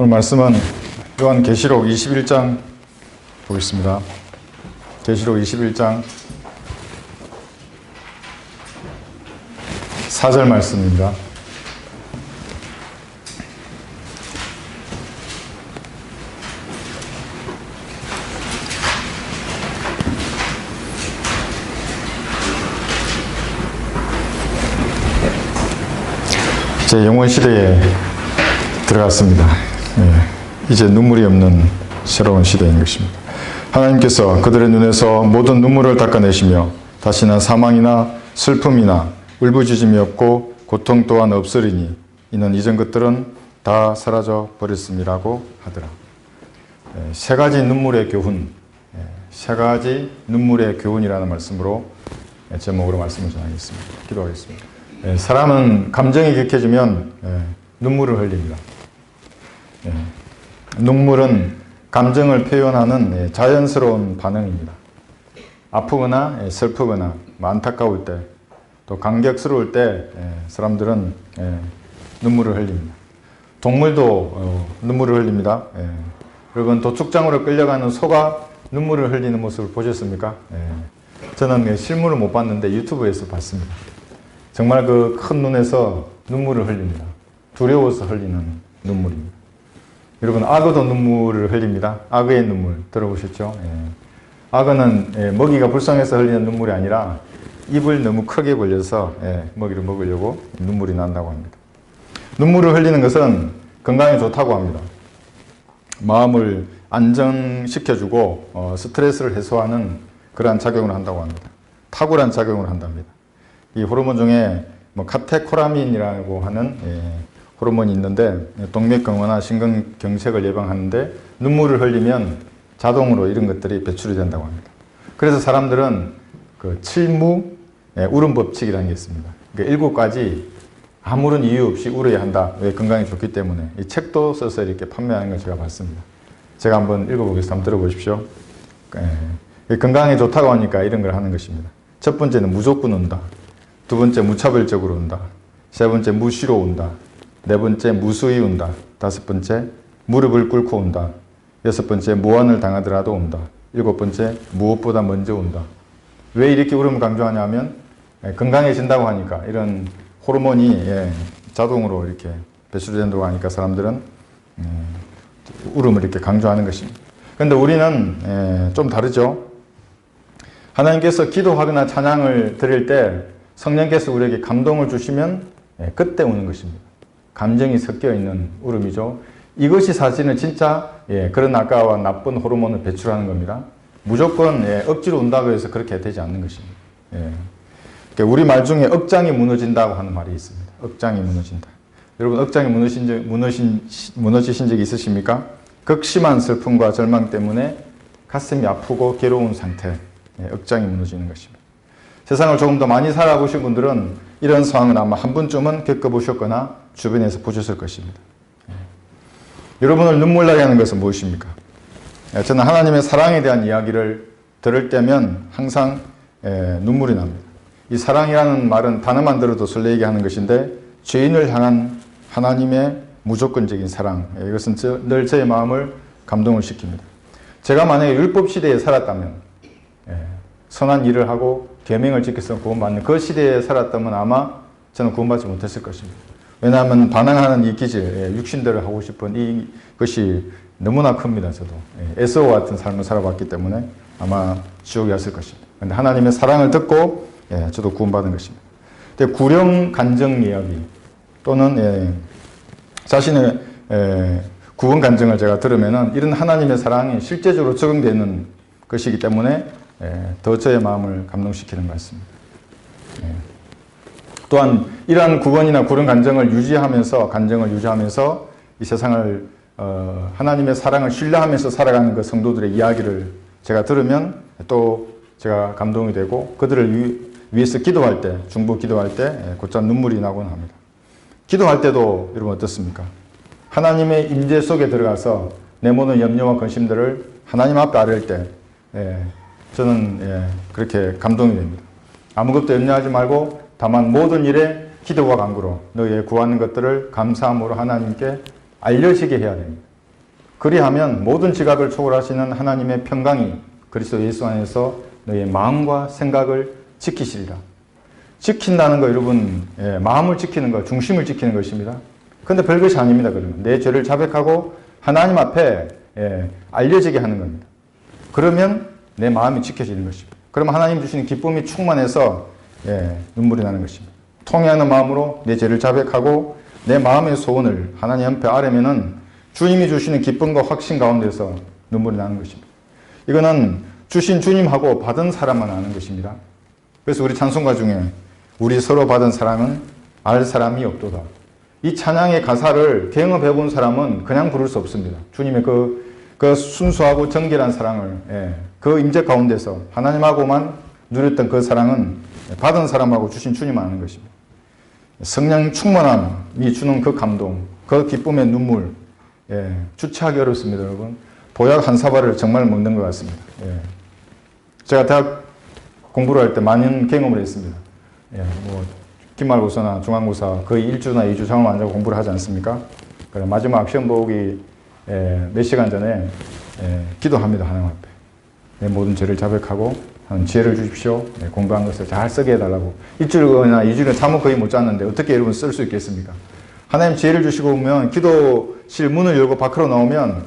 오늘 말씀은 요한계시록 21장 보겠습니다. 계시록 21장 4절 말씀입니다. 제 영원 시대에 들어갔습니다. 이제 눈물이 없는 새로운 시대인 것입니다. 하나님께서 그들의 눈에서 모든 눈물을 닦아내시며 다시는 사망이나 슬픔이나 울부짖음이 없고 고통 또한 없으리니 이는 이전 것들은 다 사라져 버렸음이라고 하더라. 세 가지 눈물의 교훈, 세 가지 눈물의 교훈이라는 말씀으로 제목으로 말씀을 전하겠습니다. 기도하겠습니다. 사람은 감정이 격해지면 눈물을 흘립니다. 눈물은 감정을 표현하는 자연스러운 반응입니다. 아프거나 슬프거나 안타까울 때, 또 감격스러울 때 사람들은 눈물을 흘립니다. 동물도 눈물을 흘립니다. 여러분, 도축장으로 끌려가는 소가 눈물을 흘리는 모습을 보셨습니까? 저는 실물을 못 봤는데 유튜브에서 봤습니다. 정말 그 큰 눈에서 눈물을 흘립니다. 두려워서 흘리는 눈물입니다. 여러분, 악어도 눈물을 흘립니다. 악어의 눈물 들어보셨죠? 악어는 먹이가 불쌍해서 흘리는 눈물이 아니라 입을 너무 크게 벌려서 먹이를 먹으려고 눈물이 난다고 합니다. 눈물을 흘리는 것은 건강에 좋다고 합니다. 마음을 안정시켜주고 스트레스를 해소하는 그러한 작용을 한다고 합니다. 탁월한 작용을 한답니다. 이 호르몬 중에 카테코라민이라고 하는 호르몬이 있는데 동맥경화나 심근경색을 예방하는데 눈물을 흘리면 자동으로 이런 것들이 배출이 된다고 합니다. 그래서 사람들은 그 칠무 울음 법칙이라는 게 있습니다. 그러니까 7가지 아무런 이유 없이 울어야 한다. 왜? 건강에 좋기 때문에. 이 책도 써서 이렇게 판매하는 걸 제가 봤습니다. 제가 한번 읽어보겠습니다. 한번 들어보십시오. 건강에 좋다고 하니까 이런 걸 하는 것입니다. 첫 번째는 무조건 운다. 두 번째 무차별적으로 운다. 세 번째 무시로 운다. 네 번째 무수히 운다. 다섯 번째 무릎을 꿇고 운다. 여섯 번째 모한을 당하더라도 운다. 일곱 번째 무엇보다 먼저 운다. 왜 이렇게 울음을 강조하냐면 건강해진다고 하니까 이런 호르몬이 자동으로 이렇게 배출된다고 하니까 사람들은 울음을 이렇게 강조하는 것입니다. 그런데 우리는 좀 다르죠. 하나님께서 기도하거나 찬양을 드릴 때 성령께서 우리에게 감동을 주시면 그때 우는 것입니다. 감정이 섞여 있는 울음이죠. 이것이 사실은 진짜 그런 아까와 나쁜 호르몬을 배출하는 겁니다. 무조건 억지로 운다고 해서 그렇게 되지 않는 것입니다. 그러니까 우리 말 중에 억장이 무너진다고 하는 말이 있습니다. 억장이 무너진다. 여러분, 억장이 무너지신 적이 있으십니까? 극심한 슬픔과 절망 때문에 가슴이 아프고 괴로운 상태, 억장이 무너지는 것입니다. 세상을 조금 더 많이 살아보신 분들은 이런 상황을 아마 한 번쯤은 겪어보셨거나 주변에서 보셨을 것입니다. 여러분을 눈물 나게 하는 것은 무엇입니까? 저는 하나님의 사랑에 대한 이야기를 들을 때면 항상 눈물이 납니다. 이 사랑이라는 말은 단어만 들어도 설레게 하는 것인데 죄인을 향한 하나님의 무조건적인 사랑, 이것은 늘 저의 마음을 감동을 시킵니다. 제가 만약에 율법시대에 살았다면 선한 일을 하고 계명을 지켜서 구원받는 그 시대에 살았다면 아마 저는 구원받지 못했을 것입니다. 왜냐하면 반항하는 이 기질, 육신대로 하고 싶은 이것이 너무나 큽니다. 저도 에서와 같은 삶을 살아봤기 때문에 아마 지옥에 왔을 것입니다. 그런데 하나님의 사랑을 듣고 저도 구원받은 것입니다. 근데 구령 간정 이야기 또는 자신의 구원 간정을 제가 들으면은 이런 하나님의 사랑이 실제적으로 적용되는 것이기 때문에 더 저의 마음을 감동시키는 것 같습니다. 또한 이러한 구원이나 구원 간정을 유지하면서 이 세상을 하나님의 사랑을 신뢰하면서 살아가는 그 성도들의 이야기를 제가 들으면 또 제가 감동이 되고 그들을 위해서 기도할 때, 중보 기도할 때 곧장 눈물이 나곤 합니다. 기도할 때도 여러분 어떻습니까? 하나님의 임재 속에 들어가서 내 모든 염려와 근심들을 하나님 앞에 아뢰을 때 저는 그렇게 감동이 됩니다. 아무것도 염려하지 말고 다만 모든 일에 기도와 간구로 너희의 구하는 것들을 감사함으로 하나님께 알려지게 해야 됩니다. 그리하면 모든 지각을 초월하시는 하나님의 평강이 그리스도 예수 안에서 너희의 마음과 생각을 지키시리라. 지킨다는 거 여러분, 마음을 지키는 거, 중심을 지키는 것입니다. 근데 별것이 아닙니다. 그러면 내 죄를 자백하고 하나님 앞에 알려지게 하는 겁니다. 그러면 내 마음이 지켜지는 것입니다. 그러면 하나님 주시는 기쁨이 충만해서 눈물이 나는 것입니다. 통회하는 마음으로 내 죄를 자백하고 내 마음의 소원을 하나님 앞에 아뢰면은 주님이 주시는 기쁨과 확신 가운데서 눈물이 나는 것입니다. 이거는 주신 주님하고 받은 사람만 아는 것입니다. 그래서 우리 찬송가 중에 우리 서로 받은 사람은 알 사람이 없도다. 이 찬양의 가사를 경험해 본 사람은 그냥 부를 수 없습니다. 주님의 그 순수하고 정결한 사랑을 그 임재 가운데서 하나님하고만 누렸던 그 사랑은 받은 사람하고 주신 주님만 아는 것입니다. 성령 충만함이 주는 그 감동, 그 기쁨의 눈물, 주체하기 어렵습니다, 여러분. 보약 한 사발을 정말 먹는 것 같습니다. 제가 대학 공부를 할 때 많은 경험을 했습니다. 뭐 기말고사나 중간고사 거의 1주나 2주 잠을 안 자고 공부를 하지 않습니까? 그래 마지막 시험 보기 몇 시간 전에 기도합니다, 하나님 앞에. 내 모든 죄를 자백하고 지혜를 주십시오. 공부한 것을 잘 쓰게 해달라고. 1주일이나 2주일은 잠을 거의 못 잤는데 어떻게 여러분 쓸 수 있겠습니까? 하나님 지혜를 주시고 오면 기도실 문을 열고 밖으로 나오면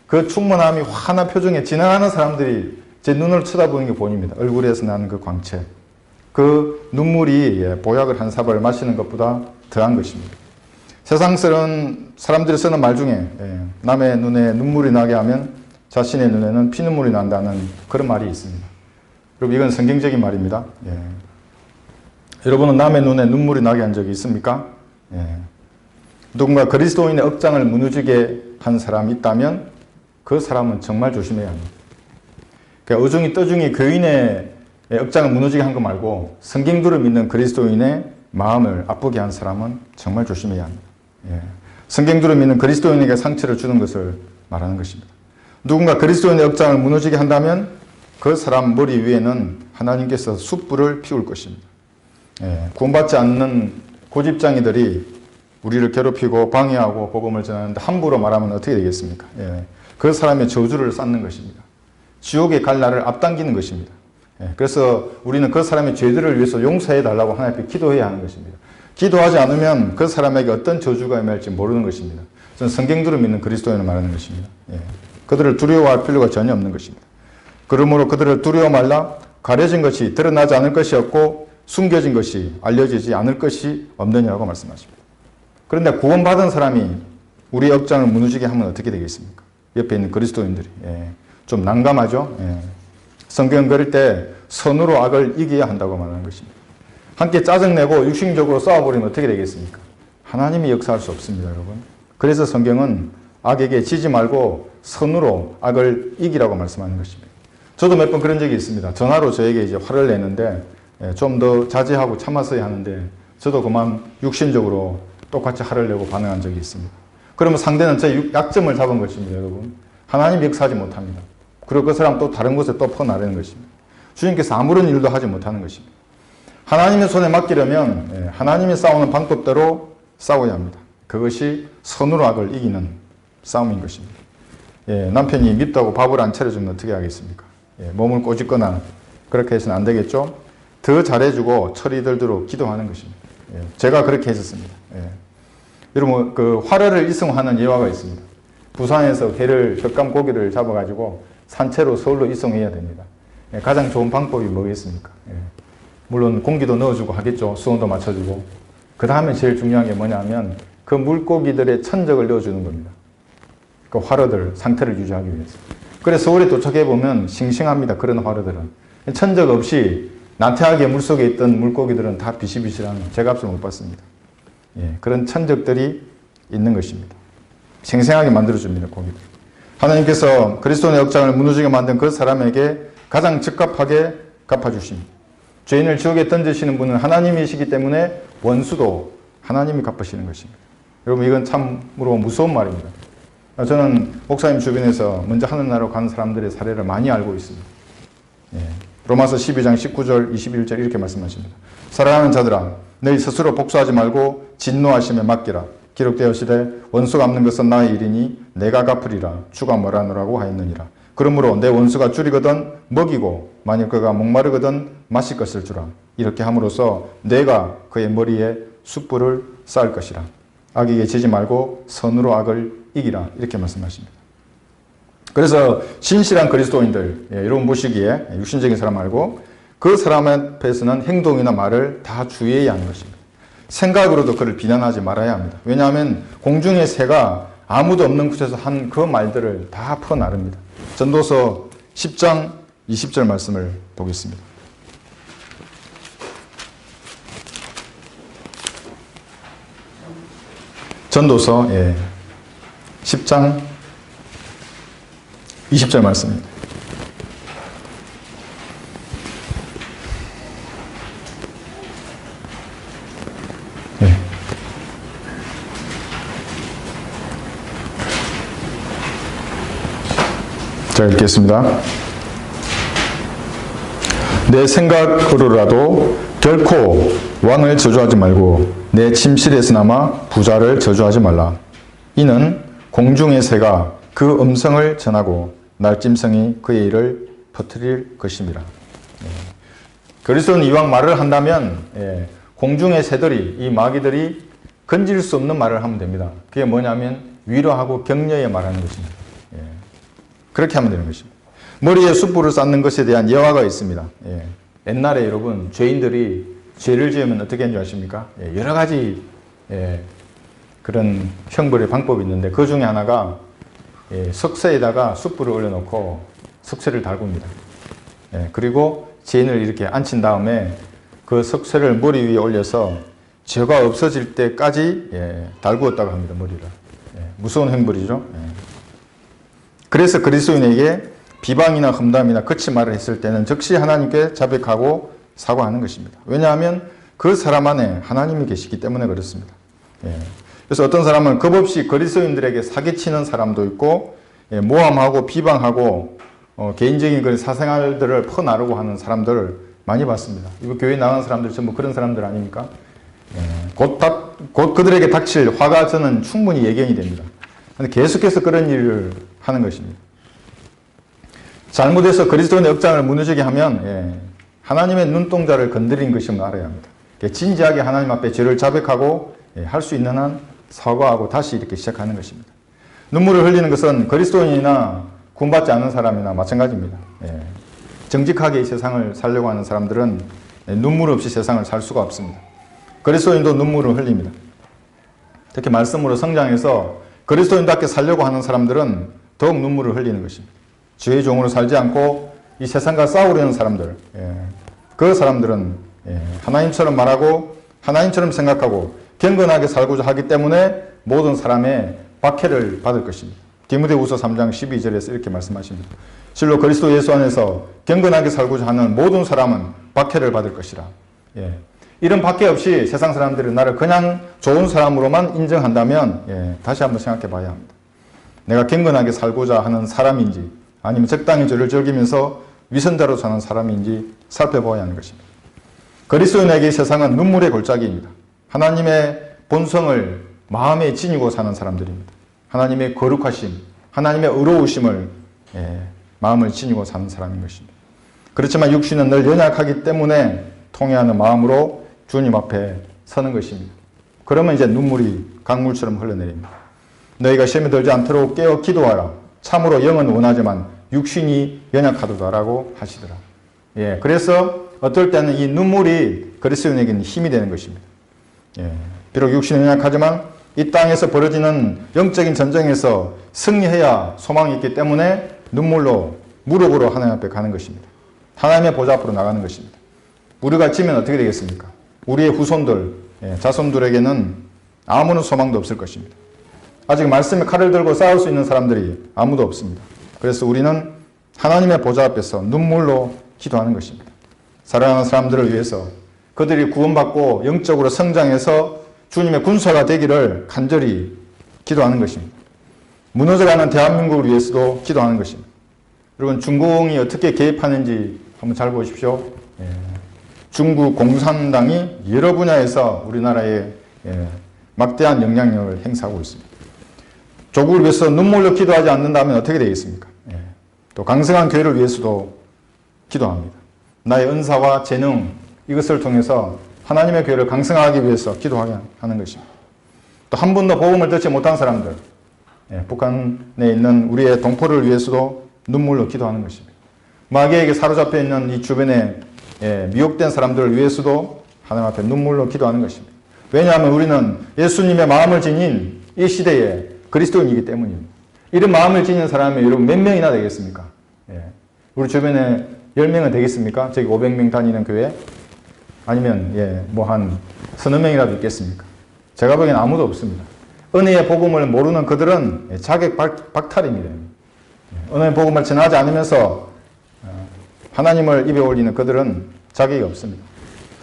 그 충만함이 환한 표정에 지나가는 사람들이 제 눈을 쳐다보는 게 보입니다. 얼굴에서 나는 그 광채. 그 눈물이 보약을 한 사발 마시는 것보다 더한 것입니다. 세상 사람들이 쓰는 말 중에 남의 눈에 눈물이 나게 하면 자신의 눈에는 피눈물이 난다는 그런 말이 있습니다. 여러분 이건 성경적인 말입니다. 여러분은 남의 눈에 눈물이 나게 한 적이 있습니까? 누군가 그리스도인의 억장을 무너지게 한 사람이 있다면 그 사람은 정말 조심해야 합니다. 그러니까 어중이 떠중이 교인의 억장을 무너지게 한 거 말고 성경들을 믿는 그리스도인의 마음을 아프게 한 사람은 정말 조심해야 합니다. 성경들을 믿는 그리스도인에게 상처를 주는 것을 말하는 것입니다. 누군가 그리스도인의 억장을 무너지게 한다면 그 사람 머리 위에는 하나님께서 숯불을 피울 것입니다. 구원받지 않는 고집장이들이 우리를 괴롭히고 방해하고 복음을 전하는데 함부로 말하면 어떻게 되겠습니까? 그 사람의 저주를 쌓는 것입니다. 지옥에 갈 날을 앞당기는 것입니다. 그래서 우리는 그 사람의 죄들을 위해서 용서해 달라고 하나님 앞에 기도해야 하는 것입니다. 기도하지 않으면 그 사람에게 어떤 저주가 임할지 모르는 것입니다. 저는 성경들을 믿는 그리스도인을 말하는 것입니다. 그들을 두려워할 필요가 전혀 없는 것입니다. 그러므로 그들을 두려워 말라. 가려진 것이 드러나지 않을 것이 없고 숨겨진 것이 알려지지 않을 것이 없느냐고 말씀하십니다. 그런데 구원받은 사람이 우리 억장을 무너지게 하면 어떻게 되겠습니까? 옆에 있는 그리스도인들이 좀 난감하죠. 성경 그릴 때 선으로 악을 이겨야 한다고 말하는 것입니다. 함께 짜증내고 육신적으로 싸워버리면 어떻게 되겠습니까? 하나님이 역사할 수 없습니다, 여러분. 그래서 성경은 악에게 지지 말고 선으로 악을 이기라고 말씀하는 것입니다. 저도 몇 번 그런 적이 있습니다. 전화로 저에게 이제 화를 내는데 좀 더 자제하고 참았어야 하는데 저도 그만 육신적으로 똑같이 화를 내고 반응한 적이 있습니다. 그러면 상대는 제 약점을 잡은 것입니다, 여러분. 하나님 역사하지 못합니다. 그리고 그 사람 또 다른 곳에 또 퍼나르는 것입니다. 주님께서 아무런 일도 하지 못하는 것입니다. 하나님의 손에 맡기려면 하나님이 싸우는 방법대로 싸워야 합니다. 그것이 선으로 악을 이기는 싸움인 것입니다. 남편이 밉다고 밥을 안 차려주면 어떻게 하겠습니까? 몸을 꼬집거나 그렇게 해서는 안 되겠죠? 더 잘해주고 철이 들도록 기도하는 것입니다. 제가 그렇게 했었습니다. 여러분 그 화를 일성하는 예화가 있습니다. 부산에서 횟감 고기를 잡아가지고 산채로 서울로 이송해야 됩니다. 가장 좋은 방법이 뭐겠습니까? 물론 공기도 넣어주고 하겠죠. 수온도 맞춰주고. 그 다음에 제일 중요한 게 뭐냐면 그 물고기들의 천적을 넣어주는 겁니다. 그 화로들 상태를 유지하기 위해서. 그래서 서울에 도착해 보면 싱싱합니다. 그런 화로들은. 천적 없이 나태하게 물속에 있던 물고기들은 다 비실비실한 제값을 못 받습니다. 그런 천적들이 있는 것입니다. 생생하게 만들어줍니다. 고기들. 하나님께서 그리스도의 억장을 무너지게 만든 그 사람에게 가장 적합하게 갚아주십니다. 죄인을 지옥에 던지시는 분은 하나님이시기 때문에 원수도 하나님이 갚으시는 것입니다. 여러분 이건 참으로 무서운 말입니다. 저는 목사님 주변에서 먼저 하늘나라로 가는 사람들의 사례를 많이 알고 있습니다. 로마서 12장 19절 21절 이렇게 말씀하십니다. 사랑하는 자들아 너희 스스로 복수하지 말고 진노하심에 맡기라. 기록되었으되 원수 갚는 것은 나의 일이니 내가 갚으리라. 주가 뭐라노라고 하였느니라. 그러므로 내 원수가 줄이거든 먹이고 만일 그가 목마르거든 마실 것을 주라. 이렇게 함으로써 내가 그의 머리에 숯불을 쌓을 것이라. 악에게 지지 말고 선으로 악을 이기라. 이렇게 말씀하십니다. 그래서 신실한 그리스도인들, 여러분 보시기에 육신적인 사람 말고 그 사람 앞에서는 행동이나 말을 다 주의해야 하는 것입니다. 생각으로도 그를 비난하지 말아야 합니다. 왜냐하면 공중의 새가 아무도 없는 곳에서 한 그 말들을 다 퍼나릅니다. 전도서 10장 20절 말씀을 보겠습니다. 전도서 10장 20절 말씀입니다. 자, 읽겠습니다. 내 생각으로라도 결코 왕을 저주하지 말고 내 침실에서나마 부자를 저주하지 말라. 이는 공중의 새가 그 음성을 전하고 날짐승이 그의 일을 퍼뜨릴 것입니다. 그리스도는 이왕 말을 한다면 공중의 새들이, 이 마귀들이 건질 수 없는 말을 하면 됩니다. 그게 뭐냐면 위로하고 격려에 말하는 것입니다. 그렇게 하면 되는 것입니다. 머리에 숯불을 쌓는 것에 대한 예화가 있습니다. 옛날에 여러분 죄인들이 죄를 지으면 어떻게 하는 줄 아십니까? 여러 가지 그런 형벌의 방법이 있는데 그 중에 하나가 석쇠에다가 숯불을 올려놓고 석쇠를 달굽니다. 그리고 죄인을 이렇게 앉힌 다음에 그 석쇠를 머리 위에 올려서 죄가 없어질 때까지 달구었다고 합니다. 머리를. 무서운 형벌이죠. 그래서 그리스도인에게 비방이나 험담이나 거친 말을 했을 때는 즉시 하나님께 자백하고 사과하는 것입니다. 왜냐하면 그 사람 안에 하나님이 계시기 때문에 그렇습니다. 그래서 어떤 사람은 겁없이 그리스도인들에게 사기치는 사람도 있고 모함하고 비방하고 개인적인 그런 사생활들을 퍼나르고 하는 사람들을 많이 봤습니다. 이거 교회 나가는 사람들 전부 그런 사람들 아닙니까? 곧 그들에게 닥칠 화가 저는 충분히 예견이 됩니다. 근데 계속해서 그런 일을 하는 것입니다. 잘못해서 그리스도인의 억장을 무너지게 하면 하나님의 눈동자를 건드린 것임을 알아야 합니다. 진지하게 하나님 앞에 죄를 자백하고 할 수 있는 한 사과하고 다시 이렇게 시작하는 것입니다. 눈물을 흘리는 것은 그리스도인이나 구원받지 않은 사람이나 마찬가지입니다. 정직하게 이 세상을 살려고 하는 사람들은 눈물 없이 세상을 살 수가 없습니다. 그리스도인도 눈물을 흘립니다. 특히 말씀으로 성장해서 그리스도인답게 살려고 하는 사람들은 더욱 눈물을 흘리는 것입니다. 주의 종으로 살지 않고 이 세상과 싸우려는 사람들, 그 사람들은 하나님처럼 말하고 하나님처럼 생각하고 경건하게 살고자 하기 때문에 모든 사람의 박해를 받을 것입니다. 디모데후서 3장 12절에서 이렇게 말씀하십니다. 실로 그리스도 예수 안에서 경건하게 살고자 하는 모든 사람은 박해를 받을 것이라. 이런 박해 없이 세상 사람들이 나를 그냥 좋은 사람으로만 인정한다면 다시 한번 생각해 봐야 합니다. 내가 경건하게 살고자 하는 사람인지 아니면 적당히 죄를 즐기면서 위선자로 사는 사람인지 살펴봐야 하는 것입니다. 그리스도인에게 세상은 눈물의 골짜기입니다. 하나님의 본성을 마음에 지니고 사는 사람들입니다. 하나님의 거룩하심, 하나님의 의로우심을 마음을 지니고 사는 사람인 것입니다. 그렇지만 육신은 늘 연약하기 때문에 통회하는 마음으로 주님 앞에 서는 것입니다. 그러면 이제 눈물이 강물처럼 흘러내립니다. 너희가 시험에 들지 않도록 깨어 기도하라. 참으로 영은 원하지만 육신이 연약하도다라고 하시더라. 그래서 어떨 때는 이 눈물이 그리스도인에게는 힘이 되는 것입니다. 비록 육신은 연약하지만 이 땅에서 벌어지는 영적인 전쟁에서 승리해야 소망이 있기 때문에 눈물로 무릎으로 하나님 앞에 가는 것입니다. 하나님의 보좌 앞으로 나가는 것입니다. 우리가 지면 어떻게 되겠습니까? 우리의 후손들, 자손들에게는 아무런 소망도 없을 것입니다. 아직 말씀의 칼을 들고 싸울 수 있는 사람들이 아무도 없습니다. 그래서 우리는 하나님의 보좌 앞에서 눈물로 기도하는 것입니다. 사랑하는 사람들을 위해서 그들이 구원받고 영적으로 성장해서 주님의 군사가 되기를 간절히 기도하는 것입니다. 무너져가는 대한민국을 위해서도 기도하는 것입니다. 여러분 중공이 어떻게 개입하는지 한번 잘 보십시오. 중국 공산당이 여러 분야에서 우리나라에 막대한 영향력을 행사하고 있습니다. 조국을 위해서 눈물로 기도하지 않는다면 어떻게 되겠습니까? 또 강성한 교회를 위해서도 기도합니다. 나의 은사와 재능 이것을 통해서 하나님의 교회를 강성하기 위해서 기도하게 하는 것입니다. 또 한 번도 복음을 듣지 못한 사람들, 북한에 있는 우리의 동포를 위해서도 눈물로 기도하는 것입니다. 마귀에게 사로잡혀 있는 이 주변에 미혹된 사람들을 위해서도 하나님 앞에 눈물로 기도하는 것입니다. 왜냐하면 우리는 예수님의 마음을 지닌 이 시대에 그리스도인이기 때문입니다. 이런 마음을 지닌 사람이 여러분 몇 명이나 되겠습니까? 우리 주변에 10명은 되겠습니까? 저기 500명 다니는 교회? 아니면 뭐 한 서너 명이라도 있겠습니까? 제가 보기엔 아무도 없습니다. 은혜의 복음을 모르는 그들은 자격 박탈입니다. 은혜의 복음을 전하지 않으면서 하나님을 입에 올리는 그들은 자격이 없습니다.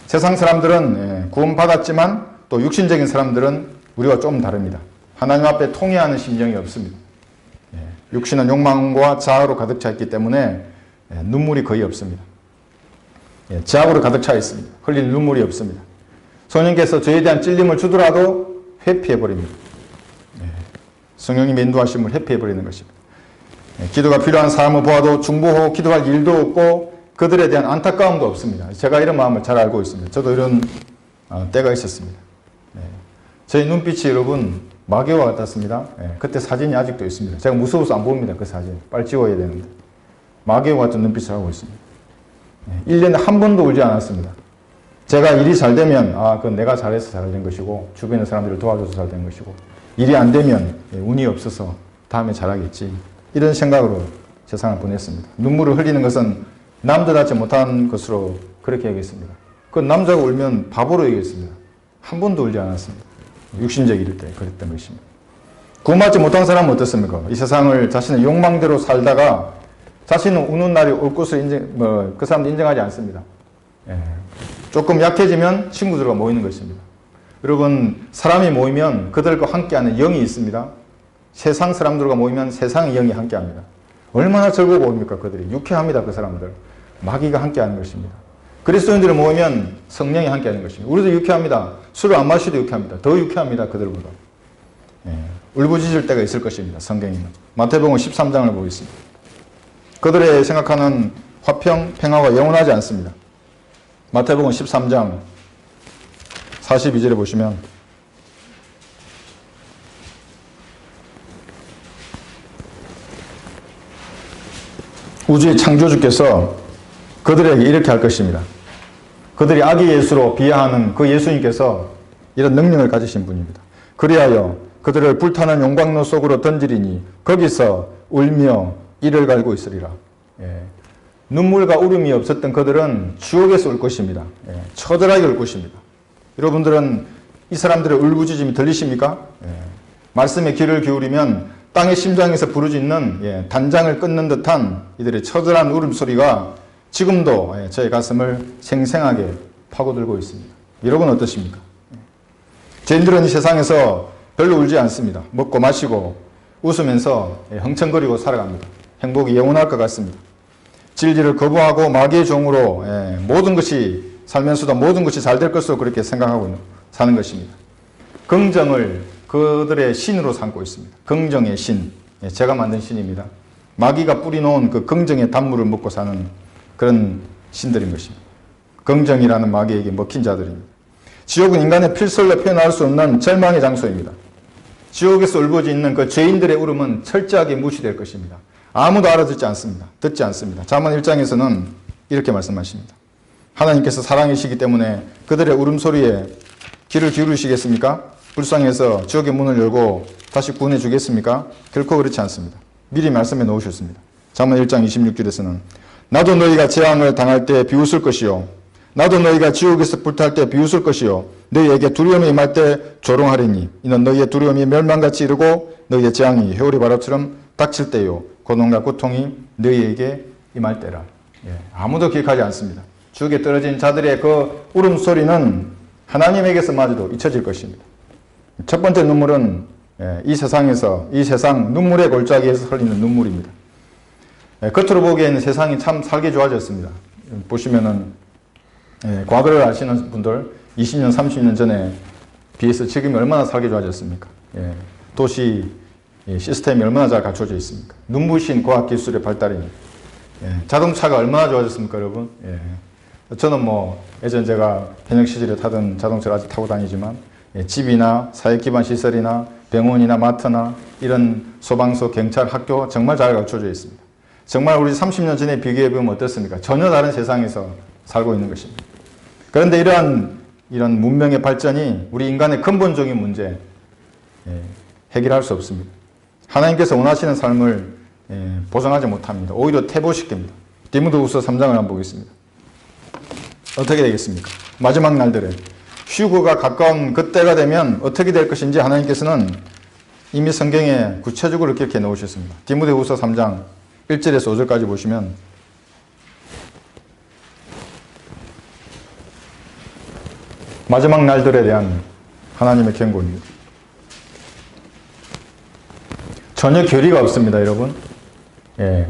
세상 사람들은 구원받았지만 또 육신적인 사람들은 우리와 좀 다릅니다. 하나님 앞에 통회하는 심정이 없습니다. 육신은 욕망과 자아로 가득 차 있기 때문에 눈물이 거의 없습니다. 제약으로 가득 차 있습니다. 흘릴 눈물이 없습니다. 성령께서 저에 대한 찔림을 주더라도 회피해버립니다. 성령님의 인도하심을 회피해버리는 것입니다. 기도가 필요한 사람을 보아도 중보하고 기도할 일도 없고 그들에 대한 안타까움도 없습니다. 제가 이런 마음을 잘 알고 있습니다. 저도 이런 때가 있었습니다. 저희 눈빛이 여러분 마귀와 같았습니다. 그때 사진이 아직도 있습니다. 제가 무서워서 안 봅니다. 그 사진. 빨리 지워야 되는데. 마귀와 같은 눈빛을 하고 있습니다. 1년에 한 번도 울지 않았습니다. 제가 일이 잘 되면 그건 내가 잘해서 잘 된 것이고 주변의 사람들을 도와줘서 잘 된 것이고 일이 안 되면 운이 없어서 다음에 잘하겠지. 이런 생각으로 세상을 보냈습니다. 눈물을 흘리는 것은 남자답지 못한 것으로 그렇게 여겼습니다. 그 남자가 울면 바보로 여겼습니다. 한 번도 울지 않았습니다. 육신적일 때 그랬던 것입니다. 구원받지 못한 사람은 어떻습니까? 이 세상을 자신의 욕망대로 살다가 자신은 우는 날이 올 것을 그 사람도 인정하지 않습니다. 조금 약해지면 친구들과 모이는 것입니다. 여러분, 사람이 모이면 그들과 함께하는 영이 있습니다. 세상 사람들과 모이면 세상의 영이 함께합니다. 얼마나 즐거워 보입니까? 그들이 유쾌합니다. 그 사람들. 마귀가 함께하는 것입니다. 그리스도인들이 모이면 성령이 함께하는 것입니다. 우리도 유쾌합니다. 술을 안 마셔도 유쾌합니다. 더 유쾌합니다. 그들보다. 울부짖을 때가 있을 것입니다. 성경에는. 마태복음 13장을 보겠습니다. 그들의 생각하는 화평, 평화가 영원하지 않습니다. 마태복음 13장 42절에 보시면 우주의 창조주께서 그들에게 이렇게 할 것입니다. 그들이 아기 예수로 비하하는 그 예수님께서 이런 능력을 가지신 분입니다. 그리하여 그들을 불타는 용광로 속으로 던지리니 거기서 울며 이를 갈고 있으리라. 눈물과 울음이 없었던 그들은 지옥에서 울 것입니다. 처절하게 울 것입니다. 여러분들은 이 사람들의 울부짖음이 들리십니까? 말씀에 귀를 기울이면 땅의 심장에서 부르짖는 단장을 끊는 듯한 이들의 처절한 울음소리가 지금도 저의 가슴을 생생하게 파고들고 있습니다. 여러분 어떠십니까? 죄인들은 이 세상에서 별로 울지 않습니다. 먹고 마시고 웃으면서 흥청거리고 살아갑니다. 행복이 영원할 것 같습니다. 진리를 거부하고 마귀의 종으로 모든 것이 살면서도 모든 것이 잘 될 것으로 그렇게 생각하고 사는 것입니다. 긍정을 그들의 신으로 삼고 있습니다. 긍정의 신, 제가 만든 신입니다. 마귀가 뿌리놓은 그 긍정의 단물을 먹고 사는 그런 신들인 것입니다. 긍정이라는 마귀에게 먹힌 자들입니다. 지옥은 인간의 필설로 표현할 수 없는 절망의 장소입니다. 지옥에서 울부짖는 그 죄인들의 울음은 철저하게 무시될 것입니다. 아무도 알아듣지 않습니다. 듣지 않습니다. 잠언 1장에서는 이렇게 말씀하십니다. 하나님께서 사랑이시기 때문에 그들의 울음소리에 귀를 기울이시겠습니까? 불쌍해서 지옥의 문을 열고 다시 구원해 주겠습니까? 결코 그렇지 않습니다. 미리 말씀해 놓으셨습니다. 잠언 1장 26절에서는 나도 너희가 재앙을 당할 때 비웃을 것이요 나도 너희가 지옥에서 불탈 때 비웃을 것이요 너희에게 두려움이 임할 때 조롱하리니 이는 너희의 두려움이 멸망같이 이르고 너희의 재앙이 회오리 바람처럼 닥칠 때요 고통과 고통이 너희에게 임할 때라. 아무도 기억하지 않습니다. 지옥에 떨어진 자들의 그 울음소리는 하나님에게서마저도 잊혀질 것입니다. 첫 번째 눈물은 이 세상에서 이 세상 눈물의 골짜기에서 흘리는 눈물입니다. 겉으로 보기에는 세상이 참 살기 좋아졌습니다. 보시면은 과거를 아시는 분들 20년 30년 전에 비해서 지금이 얼마나 살기 좋아졌습니까? 예. 도시 시스템이 얼마나 잘 갖춰져 있습니까? 눈부신 과학기술의 발달입니다. 예. 자동차가 얼마나 좋아졌습니까, 여러분? 예. 저는 뭐 예전 제가 현역 시절에 타던 자동차를 아직 타고 다니지만 집이나 사회기반 시설이나 병원이나 마트나 이런 소방서, 경찰, 학교 정말 잘 갖춰져 있습니다. 정말 우리 30년 전에 비교해보면 어떻습니까? 전혀 다른 세상에서 살고 있는 것입니다. 그런데 이런 문명의 발전이 우리 인간의 근본적인 문제 해결할 수 없습니다. 하나님께서 원하시는 삶을 보장하지 못합니다. 오히려 퇴보시킵니다. 디모데후서 3장을 한번 보겠습니다. 어떻게 되겠습니까? 마지막 날들에 휴거가 가까운 그때가 되면 어떻게 될 것인지 하나님께서는 이미 성경에 구체적으로 이렇게 놓으셨습니다. 디모데후서 3장 1절에서 5절까지 보시면 마지막 날들에 대한 하나님의 경고입니다. 전혀 교리가 없습니다, 여러분. 예.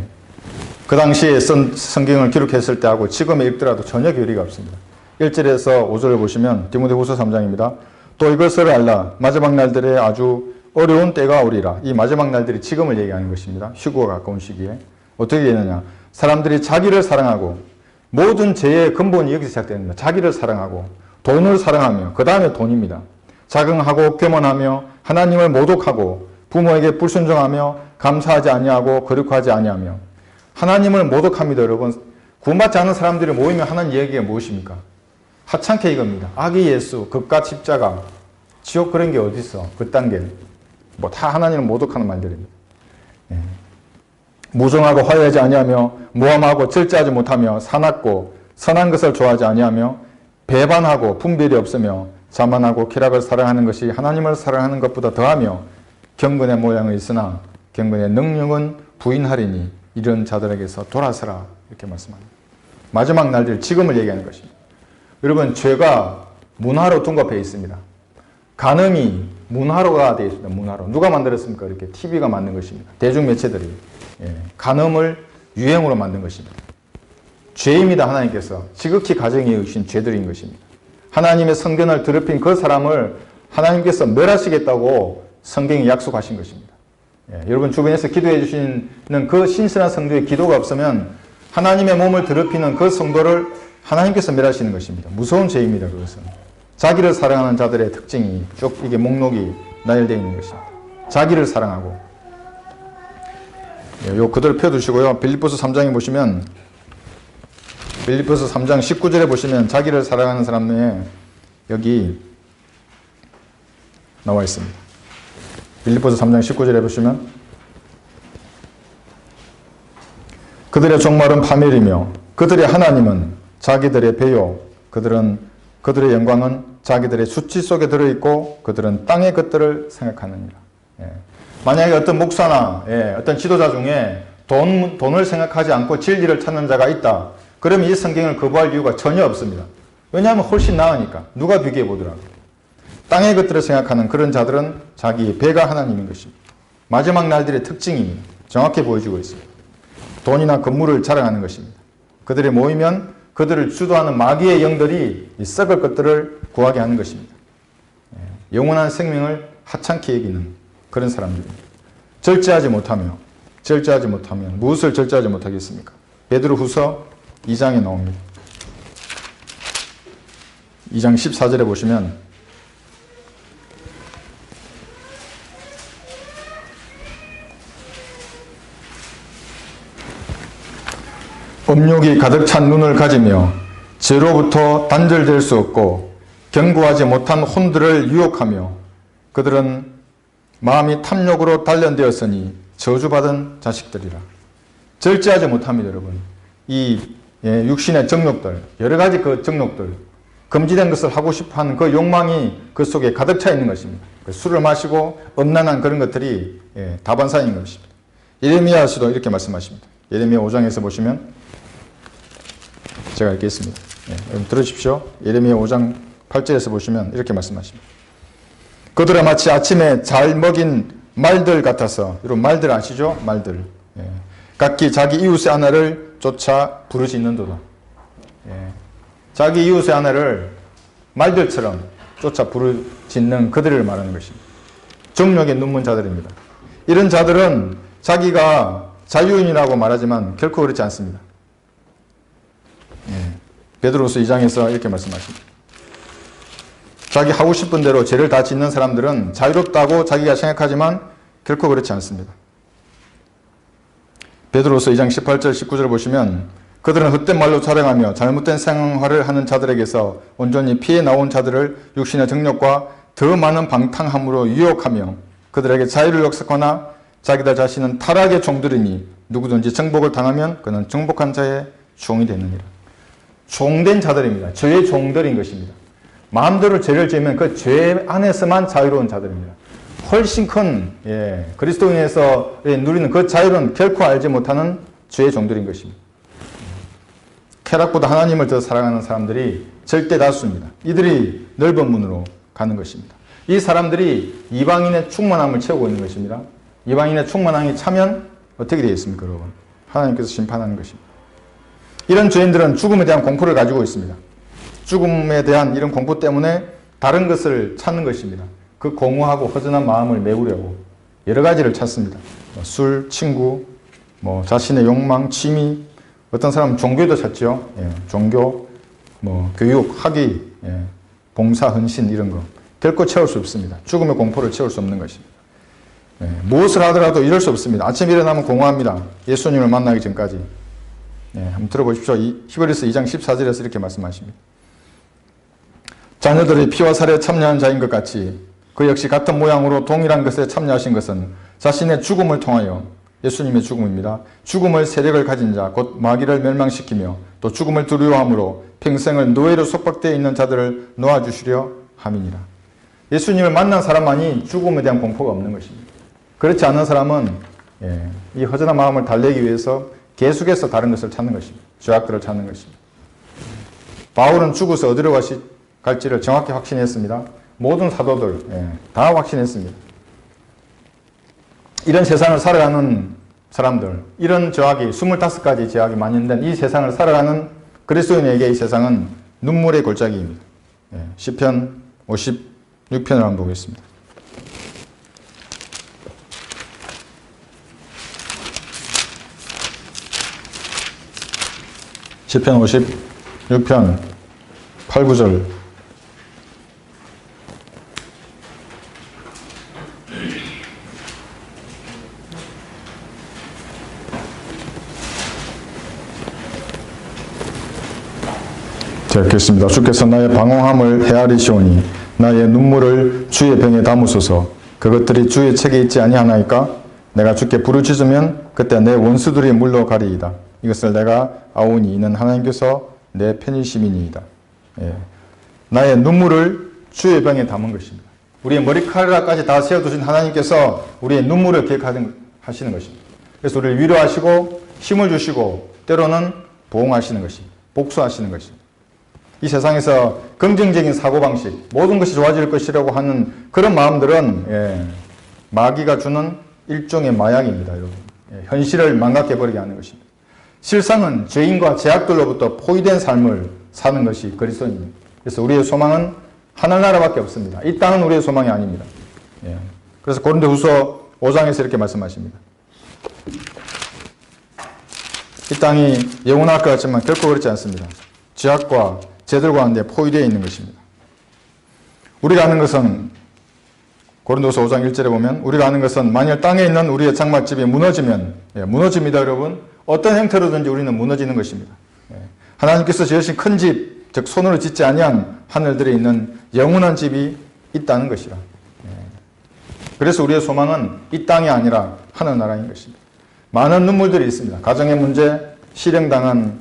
그 당시에 성경을 기록했을 때하고 지금에 읽더라도 전혀 교리가 없습니다. 1절에서 5절을 보시면 디모데후서 3장입니다. 또 이것을 알라. 마지막 날들에 아주 어려운 때가 오리라. 이 마지막 날들이 지금을 얘기하는 것입니다. 휴거가 가까운 시기에. 어떻게 되느냐. 사람들이 자기를 사랑하고 모든 죄의 근본이 여기서 시작됩니다. 자기를 사랑하고 돈을 사랑하며 그 다음에 돈입니다. 자긍하고 교만하며 하나님을 모독하고 부모에게 불순종하며 감사하지 아니하고 거룩하지 아니하며 하나님을 모독합니다. 여러분, 구원받지 않은 사람들이 모이면 하는 얘기가 무엇입니까? 하찮게 이겁니다. 악의 예수, 극과 십자가, 지옥 그런 게 어디 있어? 그딴 게 뭐 다 하나님을 모독하는 말들입니다. 예. 무정하고 화해하지 아니하며 모함하고 절제하지 못하며 사납고 선한 것을 좋아하지 아니하며 배반하고 분별이 없으며 자만하고 쾌락을 사랑하는 것이 하나님을 사랑하는 것보다 더하며 경건의 모양이 있으나 경건의 능력은 부인하리니 이런 자들에게서 돌아서라. 이렇게 말씀합니다. 마지막 날들 지금을 얘기하는 것입니다. 여러분, 죄가 문화로 둔갑해 있습니다. 간음이 문화로가 되어 있습니다. 문화로. 누가 만들었습니까? 이렇게 TV가 만든 것입니다. 대중매체들이 간음을 유행으로 만든 것입니다. 죄입니다. 하나님께서 지극히 가정에 의신 죄들인 것입니다. 하나님의 성전을 더럽힌 그 사람을 하나님께서 멸하시겠다고 성경이 약속하신 것입니다. 여러분 주변에서 기도해 주시는 그 신선한 성도의 기도가 없으면 하나님의 몸을 더럽히는 그 성도를 하나님께서 멸하시는 것입니다. 무서운 죄입니다. 그것은. 자기를 사랑하는 자들의 특징이 쭉 이게 목록이 나열되어 있는 것입니다. 자기를 사랑하고. 요 그대로 펴두시고요. 빌립보서 3장에 보시면 빌립보서 3장 19절에 보시면 자기를 사랑하는 사람 중에 여기 나와 있습니다. 빌립보서 3장 19절에 보시면 그들의 종말은 파멸이며 그들의 하나님은 자기들의 배요 그들의 영광은 자기들의 수치 속에 들어있고 그들은 땅의 것들을 생각하느니라. 만약에 어떤 목사나 어떤 지도자 중에 돈을 생각하지 않고 진리를 찾는 자가 있다. 그러면 이 성경을 거부할 이유가 전혀 없습니다. 왜냐하면 훨씬 나으니까. 누가 비교해 보더라도. 땅의 것들을 생각하는 그런 자들은 자기 배가 하나님인 것입니다. 마지막 날들의 특징이 정확히 보여주고 있습니다. 돈이나 건물을 자랑하는 것입니다. 그들이 모이면 그들을 주도하는 마귀의 영들이 이 썩을 것들을 구하게 하는 것입니다. 영원한 생명을 하찮게 여기는 그런 사람들입니다. 절제하지 못하면 무엇을 절제하지 못하겠습니까? 베드로후서 2장에 나옵니다. 2장 14절에 보시면 음욕이 가득 찬 눈을 가지며 죄로부터 단절될 수 없고 견고하지 못한 혼들을 유혹하며 그들은 마음이 탐욕으로 단련되었으니 저주받은 자식들이라. 절제하지 못합니다. 여러분. 이 육신의 정욕들, 여러 가지 그 정욕들, 금지된 것을 하고 싶어하는 그 욕망이 그 속에 가득 차 있는 것입니다. 술을 마시고 음란한 그런 것들이 다반사인 것입니다. 예레미야서도 이렇게 말씀하십니다. 예레미야 5장에서 보시면 제가 읽겠습니다. 여러분 들으십시오. 예레미야 5장 8절에서 보시면 이렇게 말씀하십니다. 그들은 마치 아침에 잘 먹인 말들 같아서, 여러분 말들 아시죠? 말들. 각기 자기 이웃의 아내를 쫓아 부르짖는도다. 자기 이웃의 아내를 말들처럼 쫓아 부르짖는 짓는 그들을 말하는 것입니다. 정욕에 눈먼 자들입니다. 이런 자들은 자기가 자유인이라고 말하지만 결코 그렇지 않습니다. 베드로서 2장에서 이렇게 말씀하십니다. 자기 하고 싶은 대로 죄를 다 짓는 사람들은 자유롭다고 자기가 생각하지만 결코 그렇지 않습니다. 베드로서 2장 18절 19절 보시면 그들은 헛된 말로 자랑하며 잘못된 생활을 하는 자들에게서 온전히 피해 나온 자들을 육신의 정욕과 더 많은 방탕함으로 유혹하며 그들에게 자유를 역사하거나 자기들 자신은 타락의 종들이니 누구든지 정복을 당하면 그는 정복한 자의 종이 되느니라. 종된 자들입니다. 죄의 종들인 것입니다. 마음대로 죄를 지으면 그 죄 안에서만 자유로운 자들입니다. 훨씬 큰 그리스도인에서 누리는 그 자유는 결코 알지 못하는 죄의 종들인 것입니다. 쾌락보다 하나님을 더 사랑하는 사람들이 절대 다수입니다. 이들이 넓은 문으로 가는 것입니다. 이 사람들이 이방인의 충만함을 채우고 있는 것입니다. 이방인의 충만함이 차면 어떻게 되겠습니까, 여러분? 하나님께서 심판하는 것입니다. 이런 죄인들은 죽음에 대한 공포를 가지고 있습니다. 죽음에 대한 이런 공포 때문에 다른 것을 찾는 것입니다. 그 공허하고 허전한 마음을 메우려고 여러 가지를 찾습니다. 술, 친구, 자신의 욕망, 취미, 어떤 사람은 종교도 찾죠. 종교, 교육, 학위, 봉사, 헌신 이런 거 결코 채울 수 없습니다. 죽음의 공포를 채울 수 없는 것입니다. 무엇을 하더라도 이럴 수 없습니다. 아침에 일어나면 공허합니다. 예수님을 만나기 전까지. 한번 들어보십시오. 히브리서 2장 14절에서 이렇게 말씀하십니다. 자녀들이 피와 살에 참여한 자인 것 같이 그 역시 같은 모양으로 동일한 것에 참여하신 것은 자신의 죽음을 통하여 예수님의 죽음입니다. 죽음을 세력을 가진 자, 곧 마귀를 멸망시키며 또 죽음을 두려워함으로 평생을 노예로 속박되어 있는 자들을 놓아주시려 함이니라. 예수님을 만난 사람만이 죽음에 대한 공포가 없는 것입니다. 그렇지 않은 사람은 이 허전한 마음을 달래기 위해서 계속해서 다른 것을 찾는 것입니다. 죄악들을 찾는 것입니다. 바울은 죽어서 어디로 갈지를 정확히 확신했습니다. 모든 사도들 다 확신했습니다. 이런 세상을 살아가는 사람들, 이런 죄악이 25가지 죄악이 만연된 이 세상을 살아가는 그리스도인에게 이 세상은 눈물의 골짜기입니다. 시편 56편을 한번 보겠습니다. 시편 56편 8, 9절 자, 읽겠습니다. 주께서 나의 방황함을 헤아리시오니 나의 눈물을 주의 병에 담으소서. 그것들이 주의 책에 있지 아니하나이까? 내가 주께 부르짖으면 그때 내 원수들이 물러가리이다. 이것을 내가 아오니 이는 하나님께서 내 편이심이니이다. 나의 눈물을 주의 병에 담은 것입니다. 우리의 머리카락까지 다 세워두신 하나님께서 우리의 눈물을 기억하시는 것입니다. 그래서 우리를 위로하시고 힘을 주시고 때로는 보응하시는 것입니다. 복수하시는 것입니다. 이 세상에서 긍정적인 사고방식, 모든 것이 좋아질 것이라고 하는 그런 마음들은 마귀가 주는 일종의 마약입니다. 여러분. 현실을 망각해버리게 하는 것입니다. 실상은 죄인과 죄악들로부터 포위된 삶을 사는 것이 그리스도인입니다. 그래서 우리의 소망은 하늘나라밖에 없습니다. 이 땅은 우리의 소망이 아닙니다. 그래서 고린도후서 5장에서 이렇게 말씀하십니다. 이 땅이 영원할 것 같지만 결코 그렇지 않습니다. 죄악과 죄들 가운데 포위되어 있는 것입니다. 우리가 아는 것은 고린도서 5장 1절에 보면 우리가 아는 것은 만일 땅에 있는 우리의 장막집이 무너지면 무너집니다. 여러분. 어떤 형태로든지 우리는 무너지는 것입니다. 하나님께서 지으신 큰 집, 즉 손으로 짓지 아니한 하늘들에 있는 영원한 집이 있다는 것이라. 그래서 우리의 소망은 이 땅이 아니라 하늘나라인 것입니다. 많은 눈물들이 있습니다. 가정의 문제, 실형당한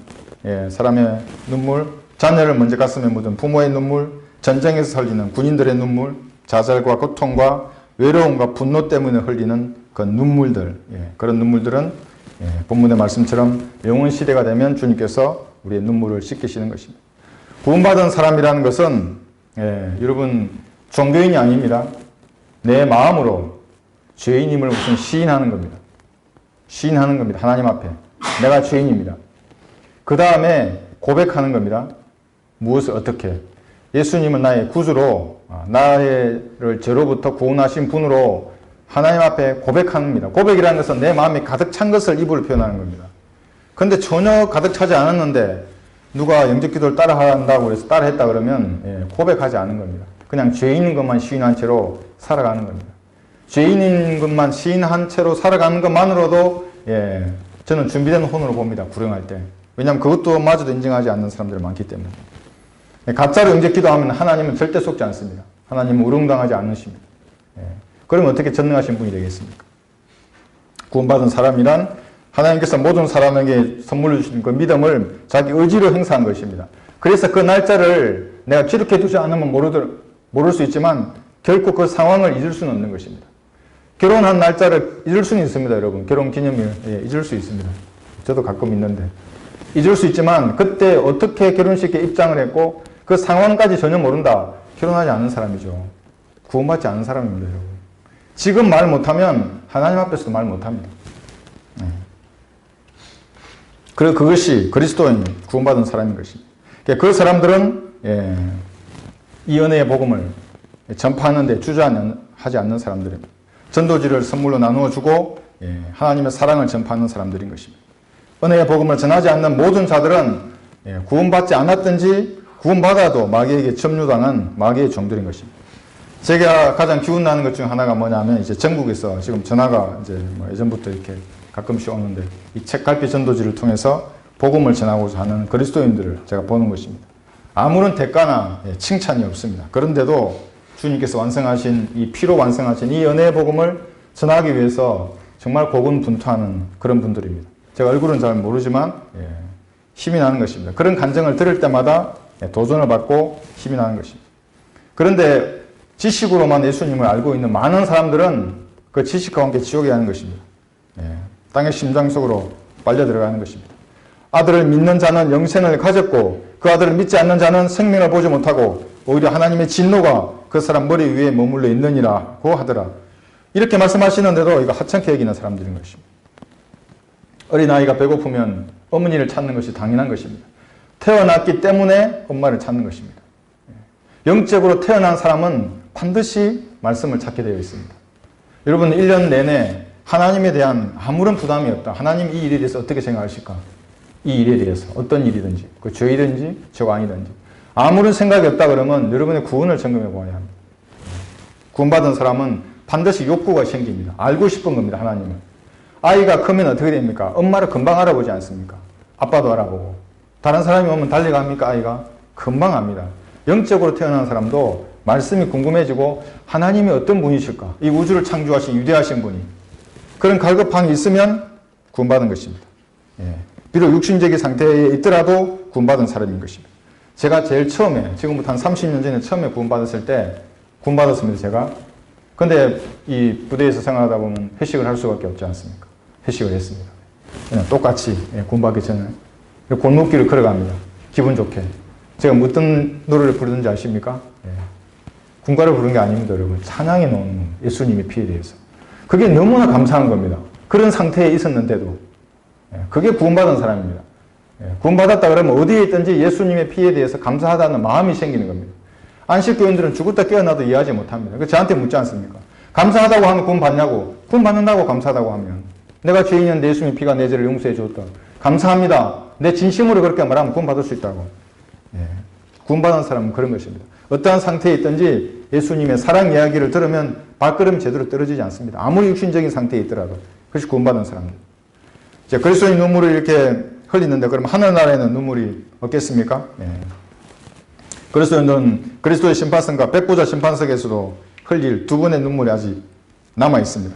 사람의 눈물, 자녀를 먼저 가슴에 묻은 부모의 눈물, 전쟁에서 살리는 군인들의 눈물, 좌절과 고통과 외로움과 분노 때문에 흘리는 그 눈물들, 그런 눈물들은 본문의 말씀처럼 영원 시대가 되면 주님께서 우리의 눈물을 씻기시는 것입니다. 구원받은 사람이라는 것은 여러분 종교인이 아닙니다. 내 마음으로 죄인임을 우선 시인하는 겁니다. 시인하는 겁니다. 하나님 앞에 내가 죄인입니다. 그 다음에 고백하는 겁니다. 무엇을 어떻게? 예수님은 나의 구주로 나를 죄로부터 구원하신 분으로 하나님 앞에 고백합니다. 고백이라는 것은 내 마음이 가득 찬 것을 입으로 표현하는 겁니다. 그런데 전혀 가득 차지 않았는데 누가 영접기도를 따라한다고 해서 따라했다 그러면 고백하지 않은 겁니다. 그냥 죄인인 것만 시인한 채로 살아가는 겁니다. 죄인인 것만 시인한 채로 살아가는 것만으로도 저는 준비된 혼으로 봅니다. 구령할 때. 왜냐하면 그것도 마저도 인정하지 않는 사람들이 많기 때문에. 가짜로 영접기도하면 하나님은 절대 속지 않습니다. 하나님은 우롱당하지 않으십니다. 그러면 어떻게 전능하신 분이 되겠습니까? 구원받은 사람이란 하나님께서 모든 사람에게 선물로 주신 그 믿음을 자기 의지로 행사한 것입니다. 그래서 그 날짜를 내가 기록해 두지 않으면 모를 수 있지만 결코 그 상황을 잊을 수는 없는 것입니다. 결혼한 날짜를 잊을 수는 있습니다, 여러분. 결혼 기념일 잊을 수 있습니다. 저도 가끔 있는데. 잊을 수 있지만 그때 어떻게 결혼식에 입장을 했고 그 상황까지 전혀 모른다. 결혼하지 않은 사람이죠. 구원받지 않은 사람입니다, 여러분. 지금 말 못하면 하나님 앞에서도 말 못합니다. 그리고 그것이 그리스도인 구원받은 사람인 것입니다. 그 사람들은 이 은혜의 복음을 전파하는 데 주저하지 않는 사람들입니다. 전도지를 선물로 나누어 주고 하나님의 사랑을 전파하는 사람들인 것입니다. 은혜의 복음을 전하지 않는 모든 자들은 구원받지 않았든지 구원받아도 마귀에게 점유당한 마귀의 종들인 것입니다. 제가 가장 기운나는 것 중 하나가 뭐냐면 이제 전국에서 지금 전화가 이제 뭐 예전부터 이렇게 가끔씩 오는데 이 책갈피 전도지를 통해서 복음을 전하고자 하는 그리스도인들을 제가 보는 것입니다. 아무런 대가나 칭찬이 없습니다. 그런데도 주님께서 완성하신 이 피로 완성하신 이 은혜의 복음을 전하기 위해서 정말 고군분투하는 그런 분들입니다. 제가 얼굴은 잘 모르지만 힘이 나는 것입니다. 그런 간증을 들을 때마다 도전을 받고 힘이 나는 것입니다. 그런데 지식으로만 예수님을 알고 있는 많은 사람들은 그 지식과 함께 지옥에 가는 것입니다. 땅의 심장 속으로 빨려 들어가는 것입니다. 아들을 믿는 자는 영생을 가졌고 그 아들을 믿지 않는 자는 생명을 보지 못하고 오히려 하나님의 진노가 그 사람 머리 위에 머물러 있느니라고 하더라. 이렇게 말씀하시는데도 이거 하찮게 여기는 사람들인 것입니다. 어린아이가 배고프면 어머니를 찾는 것이 당연한 것입니다. 태어났기 때문에 엄마를 찾는 것입니다. 영적으로 태어난 사람은 반드시 말씀을 찾게 되어 있습니다. 여러분 1년 내내 하나님에 대한 아무런 부담이 없다. 하나님 이 일에 대해서 어떻게 생각하실까? 이 일에 대해서 어떤 일이든지 그 죄이든지 죄가 아니든지 아무런 생각이 없다 그러면 여러분의 구원을 점검해 보아야 합니다. 구원받은 사람은 반드시 욕구가 생깁니다. 알고 싶은 겁니다. 하나님을. 아이가 크면 어떻게 됩니까? 엄마를 금방 알아보지 않습니까? 아빠도 알아보고 다른 사람이 오면 달려갑니까? 아이가? 금방 압니다. 영적으로 태어난 사람도 말씀이 궁금해지고 하나님이 어떤 분이실까? 이 우주를 창조하신 위대하신 분이 그런 갈급함이 있으면 구원받은 것입니다. 비록 육신적인 상태에 있더라도 구원받은 사람인 것입니다. 제가 제일 처음에 지금부터 한 30년 전에 처음에 구원받았을 때 구원받았습니다. 제가. 근데 이 부대에서 생활하다 보면 회식을 할 수밖에 없지 않습니까? 회식을 했습니다. 그냥 똑같이 구원받기 전에 골목길을 걸어갑니다. 기분 좋게. 제가 어떤 노래를 부르는지 아십니까? 군가를 부른 게 아닙니다, 여러분. 찬양해 놓은 예수님의 피에 대해서. 그게 너무나 감사한 겁니다. 그런 상태에 있었는데도. 그게 구원받은 사람입니다. 구원받았다 그러면 어디에 있든지 예수님의 피에 대해서 감사하다는 마음이 생기는 겁니다. 안식교인들은 죽었다 깨어나도 이해하지 못합니다. 그 저한테 묻지 않습니까? 감사하다고 하면 구원 받냐고. 구원 받는다고 감사하다고 하면. 내가 죄인이었는데 예수님의 피가 내 죄를 용서해 주었다. 감사합니다. 내 진심으로 그렇게 말하면 구원 받을 수 있다고. 구원받은 사람은 그런 것입니다. 어떠한 상태에 있든지 예수님의 사랑 이야기를 들으면 발걸음이 제대로 떨어지지 않습니다. 아무리 육신적인 상태에 있더라도. 그것이 구원받은 사람들. 자, 그리스도의 눈물을 이렇게 흘리는데 그럼 하늘나라에는 눈물이 없겠습니까? 그리스도의 심판석과 백보자 심판석에서도 흘릴 두 분의 눈물이 아직 남아 있습니다.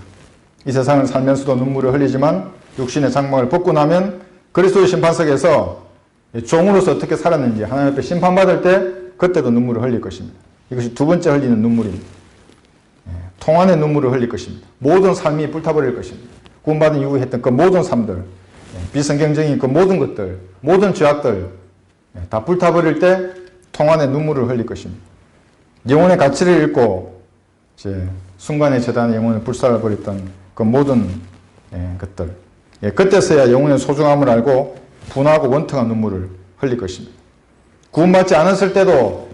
이 세상을 살면서도 눈물을 흘리지만 육신의 장막을 벗고 나면 그리스도의 심판석에서 종으로서 어떻게 살았는지 하나님 앞에 심판받을 때 그때도 눈물을 흘릴 것입니다. 이것이 두 번째 흘리는 눈물입니다. 통안의 눈물을 흘릴 것입니다. 모든 삶이 불타버릴 것입니다. 구원받은 이후에 했던 그 모든 삶들, 비성경적인 그 모든 것들, 모든 죄악들 다 불타버릴 때 통안의 눈물을 흘릴 것입니다. 영혼의 가치를 잃고 이제 순간의 재단의 영혼을 불살라버렸던 그 모든 것들, 그때서야 영혼의 소중함을 알고 분하고 원통한 눈물을 흘릴 것입니다. 구원받지 않았을 때도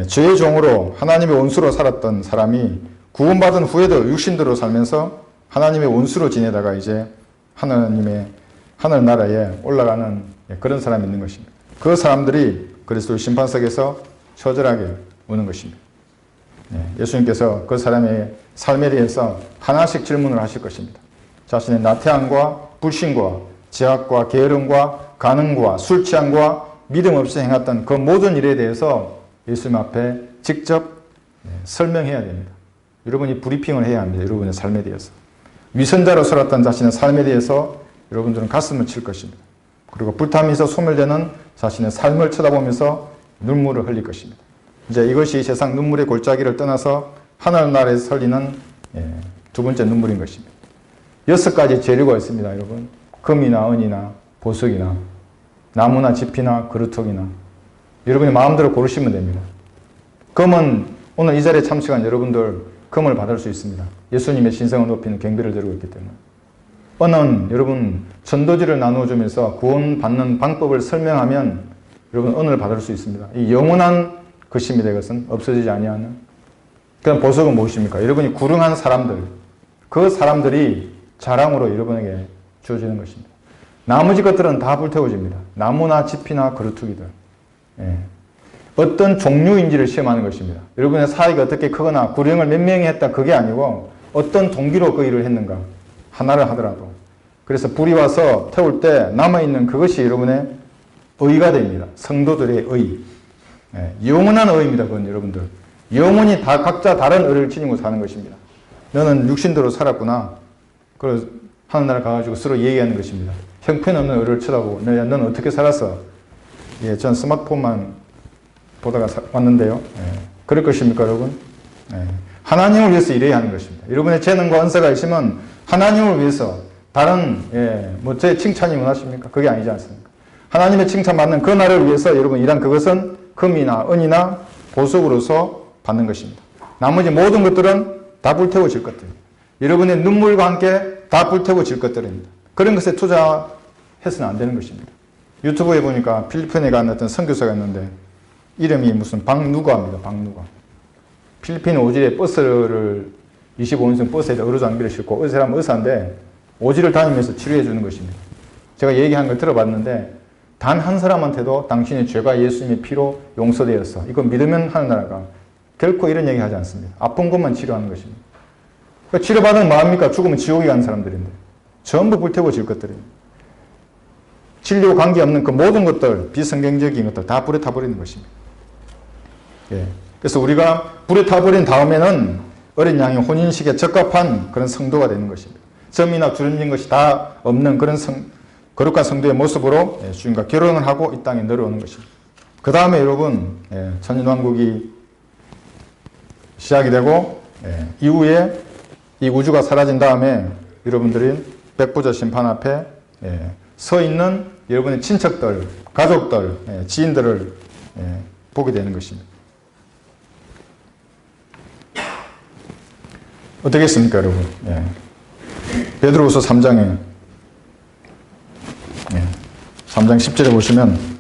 죄의 종으로 하나님의 원수로 살았던 사람이 구원받은 후에도 육신대로 살면서 하나님의 원수로 지내다가 이제 하나님의 하늘나라에 올라가는 그런 사람이 있는 것입니다. 그 사람들이 그리스도의 심판석에서 처절하게 우는 것입니다. 예수님께서 그 사람의 삶에 대해서 하나씩 질문을 하실 것입니다. 자신의 나태함과 불신과 제약과 게으름과 간음과 술 취함과 믿음 없이 행했던 그 모든 일에 대해서 예수님 앞에 직접 설명해야 됩니다. 여러분이 브리핑을 해야 합니다. 여러분의 삶에 대해서. 위선자로 살았던 자신의 삶에 대해서 여러분들은 가슴을 칠 것입니다. 그리고 불타면서 소멸되는 자신의 삶을 쳐다보면서 눈물을 흘릴 것입니다. 이제 이것이 세상 눈물의 골짜기를 떠나서 하늘나라에서 설리는 두 번째 눈물인 것입니다. 6가지 재료가 있습니다, 여러분. 금이나 은이나 보석이나 나무나 지피나 그루터기나 여러분이 마음대로 고르시면 됩니다. 금은 오늘 이 자리에 참석한 여러분들 금을 받을 수 있습니다. 예수님의 신성을 높이는 경배를 드리고 있기 때문에. 은은 여러분 전도지를 나누어주면서 구원받는 방법을 설명하면 여러분 은을 받을 수 있습니다. 이 영원한 것입니다. 이것은 없어지지 아니하는. 그럼 보석은 무엇입니까? 여러분이 구릉한 사람들, 그 사람들이 자랑으로 여러분에게 주어지는 것입니다. 나머지 것들은 다 불태워집니다. 나무나 지피나 그루터기들. 어떤 종류인지를 시험하는 것입니다. 여러분의 사이가 어떻게 크거나 구령을 몇 명이 했다 그게 아니고 어떤 동기로 그 일을 했는가 하나를 하더라도. 그래서 불이 와서 태울 때 남아있는 그것이 여러분의 의가 됩니다. 성도들의 의. 영원한 의입니다. 그건 여러분들. 영원히 다 각자 다른 의를 지니고 사는 것입니다. 너는 육신대로 살았구나. 그래서 하늘나라 가가지고 서로 얘기하는 것입니다. 형편없는 의를 쳐다보고 너는 어떻게 살았어? 전 스마트폰만 보다가 왔는데요. 그럴 것입니까, 여러분? 하나님을 위해서 일해야 하는 것입니다. 여러분의 재능과 은사가 있으면 하나님을 위해서 다른 제 칭찬이 원하십니까? 그게 아니지 않습니까? 하나님의 칭찬받는 그 날을 위해서 여러분 일한 그것은 금이나 은이나 보석으로서 받는 것입니다. 나머지 모든 것들은 다 불태워질 것들입니다. 여러분의 눈물과 함께 다 불태워질 것들입니다. 그런 것에 투자해서는 안 되는 것입니다. 유튜브에 보니까 필리핀에 간 어떤 선교사가 있는데 이름이 무슨 박누가입니다. 박누가. 필리핀 오지에 버스를 25인승 버스에 의료 장비를 싣고 그 사람은 의사인데 오지를 다니면서 치료해 주는 것입니다. 제가 얘기한 걸 들어봤는데 단 한 사람한테도 당신의 죄가 예수님의 피로 용서되었어. 이거 믿으면 하는 나라가 결코 이런 얘기 하지 않습니다. 아픈 것만 치료하는 것입니다. 그러니까 치료받으면 뭐합니까? 죽으면 지옥에 가는 사람들인데 전부 불태워질 것들입니다. 진료 관계없는 그 모든 것들, 비성경적인 것들 다 불에 타버리는 것입니다. 그래서 우리가 불에 타버린 다음에는 어린 양의 혼인식에 적합한 그런 성도가 되는 것입니다. 점이나 주름진 것이 다 없는 그런 거룩한 성도의 모습으로 주님과 결혼을 하고 이 땅에 내려오는 것입니다. 그 다음에 여러분 천인왕국이 시작이 되고 이후에 이 우주가 사라진 다음에 여러분들이 백보자 심판 앞에 서 있는 여러분의 친척들, 가족들, 지인들을 보게 되는 것입니다. 어떻겠습니까, 여러분? 베드로후서 3장에 3장 10절에 보시면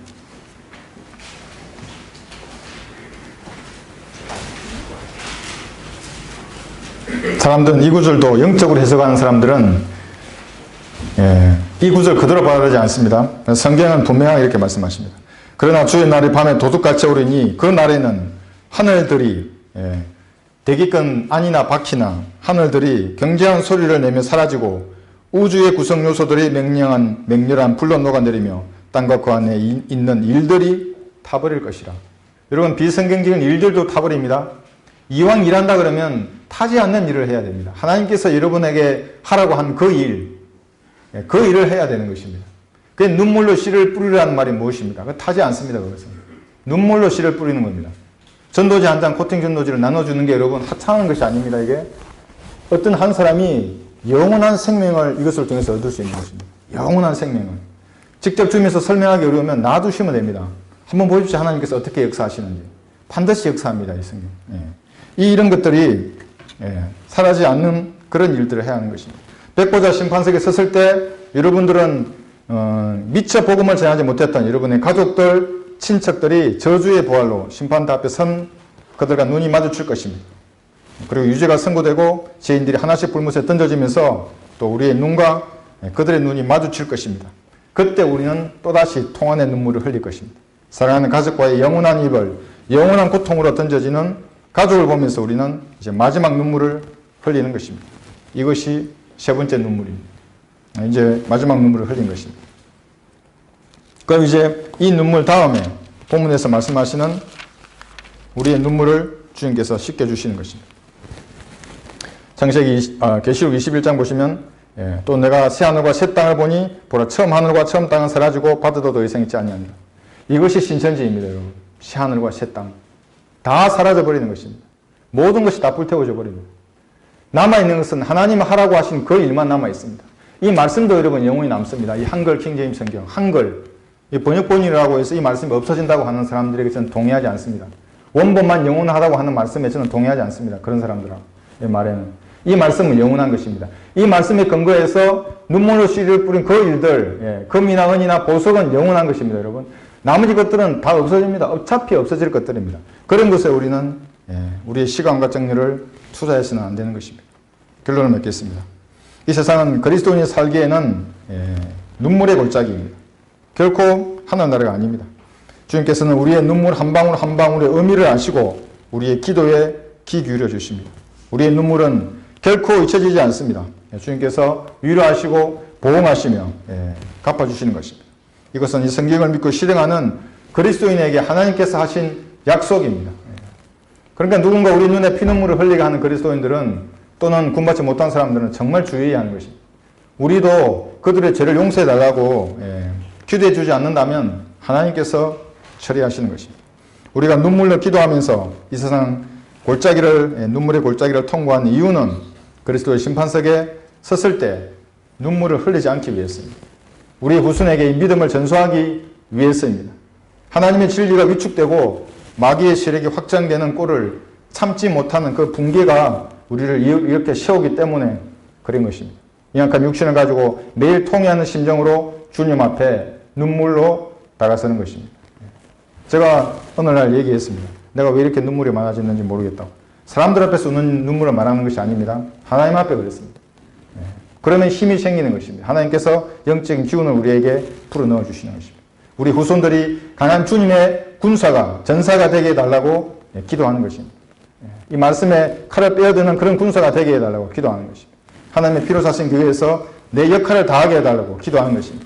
사람들은 이 구절도 영적으로 해석하는 사람들은 이 구절 그대로 받아들이지 않습니다. 성경은 분명하게 이렇게 말씀하십니다. 그러나 주의 날이 밤에 도둑같이 오르니 그 날에는 하늘들이 대기권 안이나 밖이나 하늘들이 경제한 소리를 내며 사라지고 우주의 구성 요소들이 맹렬한 불로 녹아내리며 땅과 그 안에 있는 일들이 타버릴 것이라. 여러분 비성경적인 일들도 타버립니다. 이왕 일한다 그러면 타지 않는 일을 해야 됩니다. 하나님께서 여러분에게 하라고 한 그 일을 해야 되는 것입니다. 그게 눈물로 씨를 뿌리라는 말이 무엇입니까? 그거 타지 않습니다. 그것은 눈물로 씨를 뿌리는 겁니다. 전도지 한 장 코팅 전도지를 나눠주는 게 여러분 하찮은 것이 아닙니다. 이게 어떤 한 사람이 영원한 생명을 이것을 통해서 얻을 수 있는 것입니다. 영원한 생명을 직접 주면서 설명하기 어려우면 놔두시면 됩니다. 한번 보십시오. 하나님께서 어떻게 역사하시는지. 반드시 역사합니다. 이 성경. 이런 것들이 사라지지 않는 그런 일들을 해야 하는 것입니다. 백보자 심판석에 섰을 때 여러분들은 미처 복음을 전하지 못했던 여러분의 가족들, 친척들이 저주의 부활로 심판대 앞에 선 그들과 눈이 마주칠 것입니다. 그리고 유죄가 선고되고 죄인들이 하나씩 불못에 던져지면서 또 우리의 눈과 그들의 눈이 마주칠 것입니다. 그때 우리는 또다시 통한의 눈물을 흘릴 것입니다. 사랑하는 가족과의 영원한 이별, 영원한 고통으로 던져지는 가족을 보면서 우리는 이제 마지막 눈물을 흘리는 것입니다. 이것이 세 번째 눈물입니다. 이제 마지막 눈물을 흘린 것입니다. 그럼 이제 이 눈물 다음에 본문에서 말씀하시는 우리의 눈물을 주님께서 씻겨주시는 것입니다. 창세기 계시록 21장 보시면 또 내가 새 하늘과 새 땅을 보니 보라 처음 하늘과 처음 땅은 사라지고 바다도 더 이상 있지 아니하니라. 이것이 신천지입니다. 여러분. 새 하늘과 새 땅 다 사라져 버리는 것입니다. 모든 것이 다 불태워져 버립니다. 남아있는 것은 하나님 하라고 하신 그 일만 남아있습니다. 이 말씀도 여러분 영원히 남습니다. 이 한글 킹제임스 성경 한글 이 번역본이라고 해서 이 말씀이 없어진다고 하는 사람들에게 저는 동의하지 않습니다. 원본만 영원하다고 하는 말씀에 저는 동의하지 않습니다. 그런 사람들하고 말에는 이 말씀은 영원한 것입니다. 이 말씀에 근거해서 눈물로 씨를 뿌린 그 일들 금이나 은이나 보석은 영원한 것입니다. 여러분 나머지 것들은 다 없어집니다. 어차피 없어질 것들입니다. 그런 것에 우리는 우리의 시간과 정열을 투자해서는 안 되는 것입니다. 결론을 맺겠습니다. 이 세상은 그리스도인이 살기에는 눈물의 골짜기입니다. 결코 하늘나라가 아닙니다. 주님께서는 우리의 눈물 한 방울 한 방울의 의미를 아시고 우리의 기도에 귀 기울여 주십니다. 우리의 눈물은 결코 잊혀지지 않습니다. 주님께서 위로하시고 보응하시며 갚아주시는 것입니다. 이것은 이 성경을 믿고 실행하는 그리스도인에게 하나님께서 하신 약속입니다. 그러니까 누군가 우리 눈에 피눈물을 흘리게 하는 그리스도인들은 또는 구원받지 못한 사람들은 정말 주의해야 하는 것입니다. 우리도 그들의 죄를 용서해달라고 기도해 주지 않는다면 하나님께서 처리하시는 것입니다. 우리가 눈물로 기도하면서 이 세상 골짜기를 눈물의 골짜기를 통과한 이유는 그리스도의 심판석에 섰을 때 눈물을 흘리지 않기 위해서입니다. 우리 후손에게 이 믿음을 전수하기 위해서입니다. 하나님의 진리가 위축되고 마귀의 세력이 확장되는 꼴을 참지 못하는 그 붕괴가 우리를 이렇게 세우기 때문에 그런 것입니다. 연약한 육신을 가지고 매일 통회하는 심정으로 주님 앞에 눈물로 다가서는 것입니다. 제가 어느 날 얘기했습니다. 내가 왜 이렇게 눈물이 많아졌는지 모르겠다고. 사람들 앞에서 우는 눈물을 말하는 것이 아닙니다. 하나님 앞에 그랬습니다. 그러면 힘이 생기는 것입니다. 하나님께서 영적인 기운을 우리에게 불어넣어 주시는 것입니다. 우리 후손들이 강한 주님의 군사가 전사가 되게 해달라고 기도하는 것입니다. 이 말씀에 칼을 빼어드는 그런 군사가 되게 해달라고 기도하는 것입니다. 하나님의 피로 사신 교회에서 내 역할을 다하게 해달라고 기도하는 것입니다.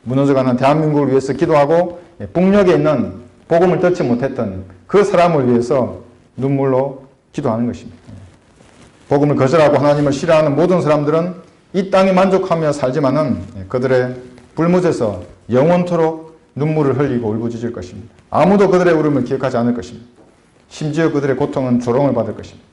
무너져가는 대한민국을 위해서 기도하고 북녘에 있는 복음을 듣지 못했던 그 사람을 위해서 눈물로 기도하는 것입니다. 복음을 거절하고 하나님을 싫어하는 모든 사람들은 이 땅에 만족하며 살지만은 그들의 불못에서 영원토록 눈물을 흘리고 울부짖을 것입니다. 아무도 그들의 울음을 기억하지 않을 것입니다. 심지어 그들의 고통은 조롱을 받을 것입니다.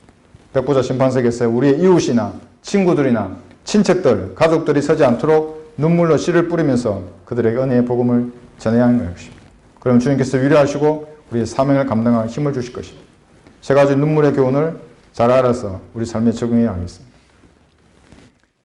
백보자 심판석에서 우리의 이웃이나 친구들이나 친척들, 가족들이 서지 않도록 눈물로 씨를 뿌리면서 그들에게 은혜의 복음을 전해야 하는 것입니다. 그럼 주님께서 위로하시고 우리의 사명을 감당할 힘을 주실 것입니다. 세 가지 눈물의 교훈을 잘 알아서 우리 삶에 적용해야 하겠습니다.